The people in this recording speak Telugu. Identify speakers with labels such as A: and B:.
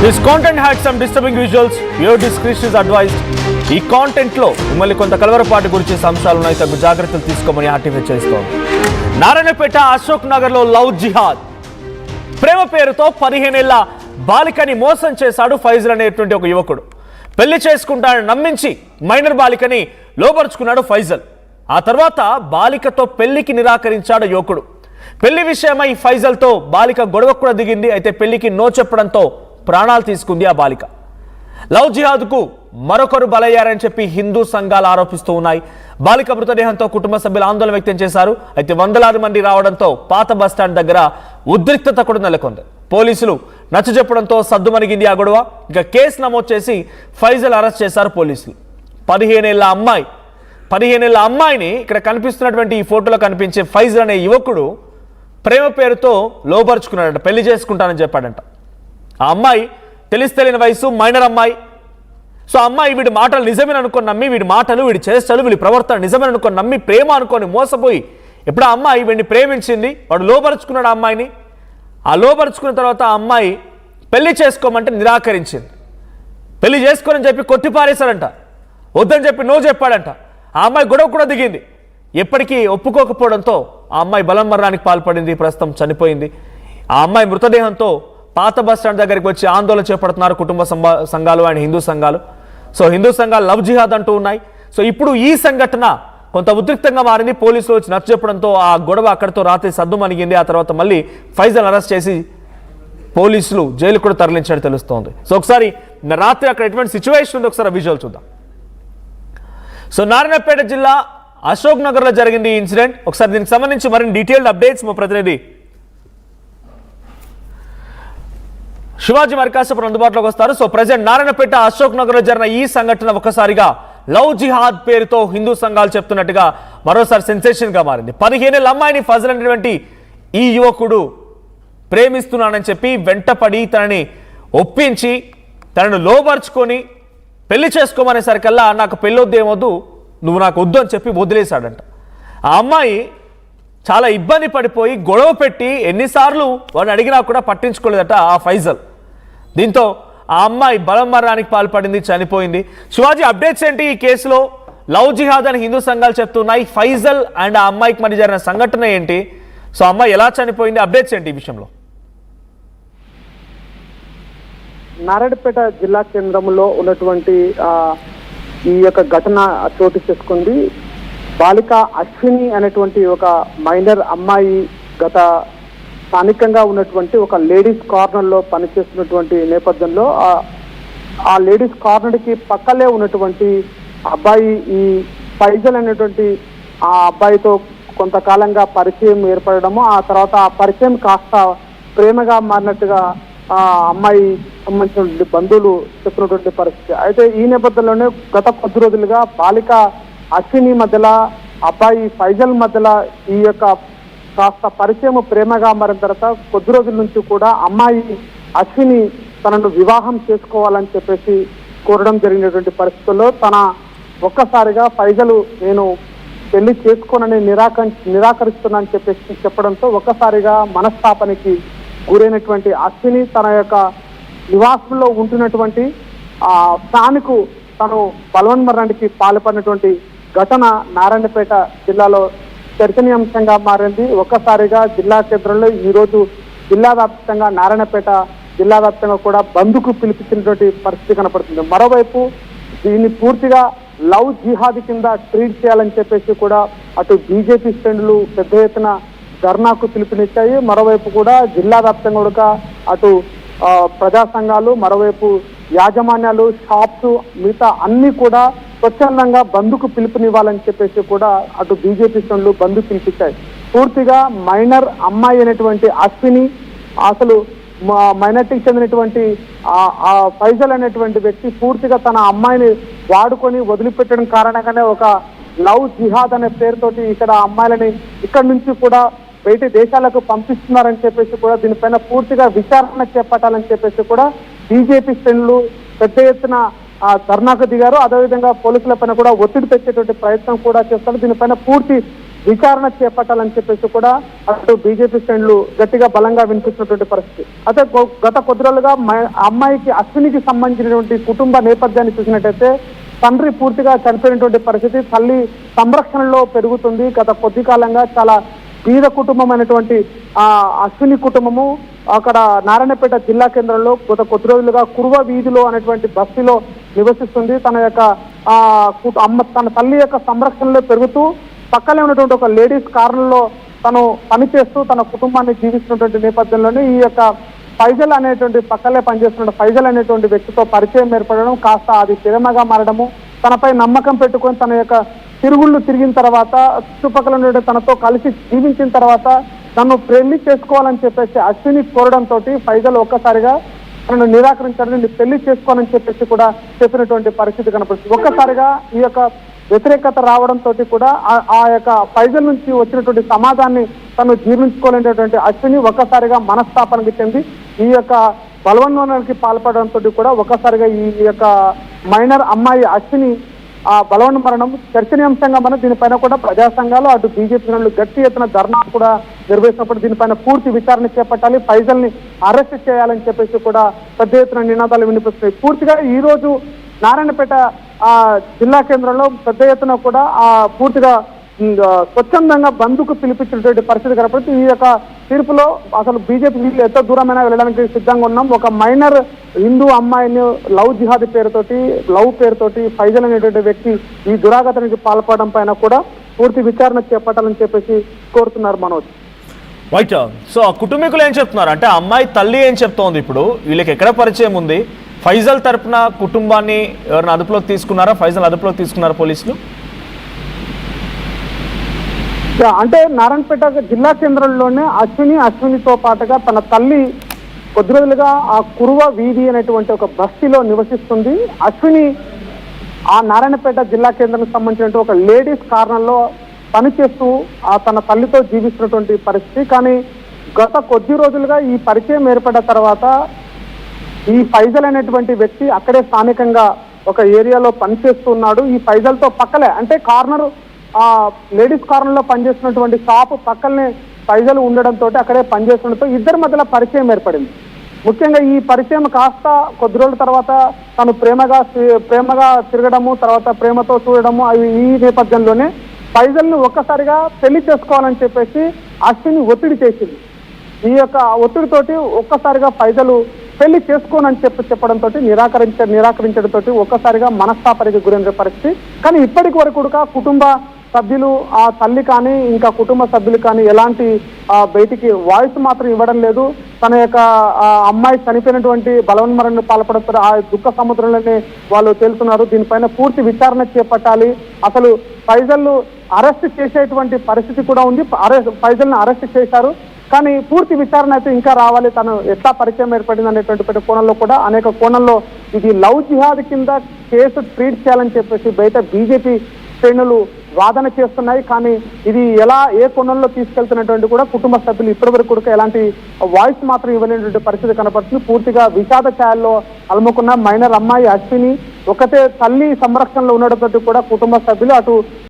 A: This content had some disturbing visuals. Your discretion is advised. ఈ కాంటెంట్ లో మిమ్మల్ని కొంత కలవరపాటు గురించి అంశాలు ఉన్నాయి, తగు జాగ్రత్తలు తీసుకోమని ఆర్టీవీ హెచ్చరిస్తోంది. నారాయణపేట అశోక్ నగర్ లో లవ్ జిహాద్ ప్రేమ పేరుతో 15 ఏళ్ల బాలికని మోసం చేశాడు ఫైజల్ అనేటువంటి ఒక యువకుడు. పెళ్లి చేసుకుంటానని నమ్మించి మైనర్ బాలికని లోబరుచుకున్నాడు ఫైజల్. ఆ తర్వాత బాలికతో పెళ్లికి నిరాకరించాడు యువకుడు. పెళ్లి విషయమై ఫైజల్తో బాలిక గొడవ కూడా దిగింది. అయితే పెళ్లికి నో చెప్పడంతో ప్రాణాలు తీసుకుంది ఆ బాలిక. లవ్ జిహాద్కు మరొకరు బలయ్యారని చెప్పి హిందూ సంఘాలు ఆరోపిస్తూ ఉన్నాయి. బాలిక మృతదేహంతో కుటుంబ సభ్యులు ఆందోళన వ్యక్తం చేశారు. అయితే వందలాది మంది రావడంతో పాత బస్టాండ్ దగ్గర ఉద్రిక్తత కూడా నెలకొంది. పోలీసులు నచ్చజెప్పడంతో సద్దుమణిగింది ఆ గొడవ. ఇక కేసు నమోదు చేసి ఫైజల్ అరెస్ట్ చేశారు పోలీసులు. 15 ఏళ్ల అమ్మాయిని ఇక్కడ కనిపిస్తున్నటువంటి ఈ ఫోటోలో కనిపించే ఫైజల్ అనే యువకుడు ప్రేమ పేరుతో లోబరుచుకున్నాడంట, పెళ్లి చేసుకుంటానని చెప్పాడంట. ఆ అమ్మాయి తెలియని వయసు, మైనర్ అమ్మాయి. సో అమ్మాయి వీడి మాటలు నిజమేని అనుకొని నమ్మి, వీడి మాటలు, వీడి చేష్టలు, వీడి ప్రవర్తన నిజమేని అనుకొని నమ్మి, ప్రేమ అనుకొని మోసపోయి ఎప్పుడు ఆ అమ్మాయి వీడిని ప్రేమించింది, వాడు లోబరుచుకున్నాడు ఆ అమ్మాయిని. ఆ లోబరుచుకున్న తర్వాత ఆ అమ్మాయి పెళ్లి చేసుకోమంటే నిరాకరించింది. పెళ్లి చేసుకోనని చెప్పి కొట్టిపారేశాడంట, వద్దని చెప్పి నో చెప్పాడంట. ఆ అమ్మాయి గొడవ కూడా దిగింది. ఎప్పటికీ ఒప్పుకోకపోవడంతో ఆ అమ్మాయి బలమరణానికి పాల్పడింది, ప్రస్తుతం చనిపోయింది. ఆ అమ్మాయి మృతదేహంతో పాత బస్టాండ్ దగ్గరికి వచ్చి ఆందోళన చేపడుతున్నారు కుటుంబ సంఘాలు అండ్ హిందూ సంఘాలు. సో హిందూ సంఘాలు లవ్ జిహాద్ అంటూ ఉన్నాయి. సో ఇప్పుడు ఈ సంఘటన కొంత ఉద్రిక్తంగా మారింది. పోలీసులు వచ్చి నచ్చజెప్పడంతో ఆ గొడవ అక్కడితో రాత్రి సద్దుమణిగింది. ఆ తర్వాత మళ్ళీ ఫైజల్ అరెస్ట్ చేసి పోలీసులు జైలు కూడా తరలించాడు తెలుస్తోంది. సో ఒకసారి రాత్రి అక్కడ ఎటువంటి సిచ్యువేషన్ ఉంది ఒకసారి విజువల్ చూద్దాం. సో నారాయణపేట జిల్లా అశోక్ నగర్ లో జరిగింది ఈ ఇన్సిడెంట్. ఒకసారి దీనికి సంబంధించి మరిన్ని డీటెయిల్డ్ అప్డేట్స్ మా ప్రతినిధి శివాజీ మరికాశపురం అందుబాటులోకి వస్తారు. సో ప్రజెంట్ నారాయణపేట అశోక్ నగర్ లో జరిగిన ఈ సంఘటన ఒక్కసారిగా లవ్ జిహాద్ పేరుతో హిందూ సంఘాలు చెప్తున్నట్టుగా మరోసారి సెన్సేషన్ గా మారింది. 15 ఏళ్ల అమ్మాయిని ఫజల్ అనేటువంటి ఈ యువకుడు ప్రేమిస్తున్నానని చెప్పి వెంటపడి తనని ఒప్పించి తనను లోబర్చుకొని పెళ్లి చేసుకోమనేసరికల్లా నాకు పెళ్ళొద్దేమొద్దు, నువ్వు నాకు వద్దు అని చెప్పి వదిలేశాడంట. ఆ అమ్మాయి చాలా ఇబ్బంది పడిపోయి గొడవ పెట్టి ఎన్నిసార్లు వాడిని అడిగినా కూడా పట్టించుకోలేదట ఆ ఫైజల్. దీంతో ఆ అమ్మాయి బలమరణానికి పాల్పడింది, చనిపోయింది. శివాజీ అప్డేట్స్ ఏంటి ఈ కేసులో? లవ్ జిహాద్ అని హిందూ సంఘాలు చెప్తున్నాయి. ఫైజల్ అండ్ ఆ అమ్మాయికి మరి జరిగిన సంఘటన ఏంటి? సో అమ్మాయి ఎలా చనిపోయింది? అప్డేట్స్ ఏంటి ఈ విషయంలో?
B: నారాయణపేట జిల్లా కేంద్రంలో ఉన్నటువంటి ఈ యొక్క ఘటన చోటు చేసుకుంది. బాలిక అశ్విని అనేటువంటి ఒక మైనర్ అమ్మాయి గత స్థానికంగా ఉన్నటువంటి ఒక లేడీస్ కార్నర్ లో పనిచేస్తున్నటువంటి నేపథ్యంలో ఆ లేడీస్ కార్నర్ కి పక్కలే ఉన్నటువంటి అబ్బాయి ఈ ఫైజల్ అనేటువంటి ఆ అబ్బాయితో కొంతకాలంగా పరిచయం ఏర్పడము, ఆ తర్వాత ఆ పరిచయం కాస్త ప్రేమగా మారినట్టుగా ఆ అమ్మాయి సంబంధించిన బంధువులు చెప్పినటువంటి పరిస్థితి. అయితే ఈ నేపథ్యంలోనే గత కొద్ది రోజులుగా బాలిక అశ్విని మధ్యలో అబ్బాయి ఫైజల్ మధ్యలో ఈ యొక్క కాస్త పరిచయం ప్రేమగా మారిన తర్వాత కొద్ది రోజుల నుంచి కూడా అమ్మాయి అశ్విని తనను వివాహం చేసుకోవాలని చెప్పేసి కోరడం జరిగినటువంటి పరిస్థితుల్లో తన ఒక్కసారిగా ఫైజల్ నేను పెళ్లి చేసుకోనని నిరాకరిస్తున్నానని చెప్పేసి చెప్పడంతో ఒక్కసారిగా మనస్తాపానికి గురైనటువంటి అశ్విని తన యొక్క నివాసంలో ఉంటున్నటువంటి ఆ ఫ్యాన్కు తను బలవన్మరణానికి పాల్పడినటువంటి ఘటన నారాయణపేట జిల్లాలో చర్చనీయాంశంగా మారింది. ఒక్కసారిగా జిల్లా కేంద్రంలో ఈ రోజు జిల్లా వ్యాప్తంగా నారాయణపేట జిల్లా వ్యాప్తంగా కూడా బంద్కు పిలిపించినటువంటి పరిస్థితి కనపడుతుంది. మరోవైపు దీన్ని పూర్తిగా లవ్ జిహాద్ కింద ట్రీట్ చేయాలని చెప్పేసి కూడా అటు బీజేపీ శ్రేణులు పెద్ద ఎత్తున ధర్నాకు పిలుపునిచ్చాయి. మరోవైపు కూడా జిల్లా వ్యాప్తంగా కూడా అటు ప్రజా సంఘాలు, మరోవైపు యాజమాన్యాలు, షాప్స్ మిగతా అన్ని కూడా స్వచ్ఛందంగా బంద్కు పిలుపునివ్వాలని చెప్పేసి కూడా అటు బీజేపీ శ్రేణులు బంద్ పిలిపించాయి. పూర్తిగా మైనర్ అమ్మాయి అనేటువంటి అశ్విని అసలు మైనార్టీకి చెందినటువంటి ఆ ఫైజల్ అనేటువంటి వ్యక్తి పూర్తిగా తన అమ్మాయిని వాడుకొని వదిలిపెట్టడం కారణంగానే ఒక లవ్ జిహాద్ అనే పేరుతోటి ఇక్కడ అమ్మాయిలని ఇక్కడ నుంచి కూడా బయట దేశాలకు పంపిస్తున్నారని చెప్పేసి కూడా దీనిపైన పూర్తిగా విచారణ చేపట్టాలని చెప్పేసి కూడా బీజేపీ శ్రేణులు పెద్ద ఎత్తున ధర్నాకు దిగారు. అదేవిధంగా పోలీసుల పైన కూడా ఒత్తిడి తెచ్చేటువంటి ప్రయత్నం కూడా చేస్తారు. దీనిపైన పూర్తి విచారణ చేపట్టాలని చెప్పేసి కూడా అటు బీజేపీ శ్రేణులు గట్టిగా బలంగా వినిపిస్తున్నటువంటి పరిస్థితి. అయితే గత కొద్ది రోజులుగా అమ్మాయికి అశ్వినికి సంబంధించినటువంటి కుటుంబ నేపథ్యాన్ని చూసినట్టయితే తండ్రి పూర్తిగా చనిపోయినటువంటి పరిస్థితి, తల్లి సంరక్షణలో పెరుగుతుంది. గత కొద్ది కాలంగా చాలా బీద కుటుంబం అయినటువంటి అశ్విని కుటుంబము అక్కడ నారాయణపేట జిల్లా కేంద్రంలో గత కొద్ది రోజులుగా కురువ వీధిలో అనేటువంటి బస్తీలో నివసిస్తుంది. తన యొక్క తన తల్లి యొక్క సంరక్షణలో పెరుగుతూ పక్కనే ఉన్నటువంటి ఒక లేడీస్ కార్నర్లో తను పనిచేస్తూ తన కుటుంబాన్ని జీవిస్తున్నటువంటి నేపథ్యంలోనే ఈ యొక్క ఫైజల్ అనేటువంటి పక్కనే పనిచేస్తున్న ఫైజల్ అనేటువంటి వ్యక్తితో పరిచయం ఏర్పడడం, కాస్త అది ప్రేమగా మారడము, తనపై నమ్మకం పెట్టుకొని తన యొక్క తిరుగుళ్ళు తిరిగిన తర్వాత చుట్టుపక్కల నుండి తనతో కలిసి జీవించిన తర్వాత తను పెళ్లి చేసుకోవాలని చెప్పేసి అశ్విని కోరడంతో ఫైజల్ ఒక్కసారిగా తనను నిరాకరించాలని, పెళ్లి చేసుకోవాలని చెప్పేసి కూడా చెప్పినటువంటి పరిస్థితి కనపడుతుంది. ఒక్కసారిగా ఈ యొక్క వ్యతిరేకత రావడంతో కూడా ఆ యొక్క ఫైజల్ నుంచి వచ్చినటువంటి సమాజాన్ని తను జీర్ణించుకోలేనటువంటి అశ్విని ఒక్కసారిగా మనస్తాపానికి చెంది ఈ యొక్క బలవన్మరణానికి పాల్పడడంతో కూడా ఒక్కసారిగా ఈ యొక్క మైనర్ అమ్మాయి అశ్విని ఆ బలవన్ మరణం చర్చనీయాంశంగా మనం దీనిపైన కూడా ప్రజా సంఘాలు అటు బీజేపీ శ్రేణులు గట్టి ఎత్తున ధర్నా కూడా నిర్వహిస్తున్నప్పుడు దీనిపైన పూర్తి విచారణ చేపట్టాలి, ఫైజల్ ని అరెస్ట్ చేయాలని చెప్పేసి కూడా పెద్ద ఎత్తున నినాదాలు వినిపిస్తున్నాయి. పూర్తిగా ఈ రోజు నారాయణపేట జిల్లా కేంద్రంలో పెద్ద ఎత్తున కూడా పూర్తిగా స్వచ్ఛందంగా బంద్కు పిలిపించినటువంటి పరిస్థితి కనపడుతుంది. ఈ యొక్క తీర్పులో అసలు బీజేపీ ఎంత దూరమైనా వెళ్ళడానికి సిద్ధంగా ఉన్నాం. ఒక మైనర్ హిందూ అమ్మాయిని లవ్ పేరుతోటి ఫైజల్ అనేటువంటి వ్యక్తి ఈ దురాగతానికి పాల్పడడం పైన కూడా పూర్తి విచారణ చేపట్టాలని చెప్పేసి కోరుతున్నారు మనోజ్.
A: రైట్. సో ఆ కుటుంబీకులు ఏం చెప్తున్నారు అంటే అమ్మాయి తల్లి ఏం చెప్తోంది, ఇప్పుడు వీళ్ళకి ఎక్కడ పరిచయం ఉంది, ఫైజల్ తరపున కుటుంబాన్ని ఎవరిని అదుపులోకి తీసుకున్నారా, ఫైజల్ అదుపులోకి తీసుకున్నారా పోలీసులు?
B: అంటే నారాయణపేట జిల్లా కేంద్రంలోనే అశ్వినితో పాటుగా తన తల్లి కొద్ది రోజులుగా ఆ కురువ వీధి అనేటువంటి ఒక బస్తీలో నివసిస్తుంది. అశ్విని ఆ నారాయణపేట జిల్లా కేంద్రానికి సంబంధించిన ఒక లేడీస్ కార్నర్లో పనిచేస్తూ తన తల్లితో జీవిస్తున్నటువంటి పరిస్థితి. కానీ గత కొద్ది రోజులుగా ఈ పరిచయం ఏర్పడిన తర్వాత ఈ ఫైజల్ అనేటువంటి వ్యక్తి అక్కడే స్థానికంగా ఒక ఏరియాలో పనిచేస్తున్నాడు. ఈ ఫైజల్తో పక్కలే అంటే లేడీస్ కార్నర్ లో పనిచేస్తున్నటువంటి షాప్ పక్కనే ఫైజల్ ఉండడంతో అక్కడే పనిచేస్తుండటంతో ఇద్దరి మధ్యలో పరిచయం ఏర్పడింది. ముఖ్యంగా ఈ పరిచయం కాస్త కొద్ది రోజుల తర్వాత తను ప్రేమగా తిరగడము, తర్వాత ప్రేమతో చూడడము, అవి ఈ నేపథ్యంలోనే ఫైజల్ ను ఒక్కసారిగా పెళ్లి చేసుకోవాలని చెప్పేసి అశ్విని ఒత్తిడి చేసింది. ఈ యొక్క ఒత్తిడితోటి ఒక్కసారిగా ఫైజల్ పెళ్లి చేసుకోనని చెప్పడంతో నిరాకరించడంతో ఒక్కసారిగా మనస్తాపానికి గురైన పరిస్థితి. కానీ ఇప్పటికి వరకు కూడా కుటుంబ సభ్యులు ఆ తల్లి కానీ ఇంకా కుటుంబ సభ్యులు కానీ ఎలాంటి బయటికి వాయిస్ మాత్రం ఇవ్వడం లేదు. తన యొక్క అమ్మాయి చనిపోయినటువంటి బలవన్మరణకు పాల్పడుతారు ఆ దుఃఖ సముద్రంలోనే వాళ్ళు తేలుతున్నారు. దీనిపైన పూర్తి విచారణ చేపట్టాలి. అసలు ఫైజల్ అరెస్ట్ చేసేటువంటి పరిస్థితి కూడా ఉంది. ఫైజల్ ను అరెస్ట్ చేశారు, కానీ పూర్తి విచారణ అయితే ఇంకా రావాలి. తను ఎట్లా పరిచయం ఏర్పడింది అనేటువంటి కోణంలో కూడా అనేక కోణంలో ఇది లవ్ జిహాద్ కింద కేసు ట్రీట్ చేయాలని చెప్పేసి బయట బీజేపీ శ్రేణులు వాదన చేస్తున్నాయి. కానీ ఇది ఏ కోణంలో తీసుకెళ్తున్నటువంటి కూడా కుటుంబ సభ్యులు ఇప్పటి వరకు కూడా ఎలాంటి వాయిస్ మాత్రం ఇవ్వలేనటువంటి పరిస్థితి కనపడుతుంది. పూర్తిగా విషాద ఛాయల్లో అలుముకున్న మైనర్ అమ్మాయి అశ్విని ఒకటే తల్లి సంరక్షణలో ఉండడంతో కూడా కుటుంబ సభ్యులు అటు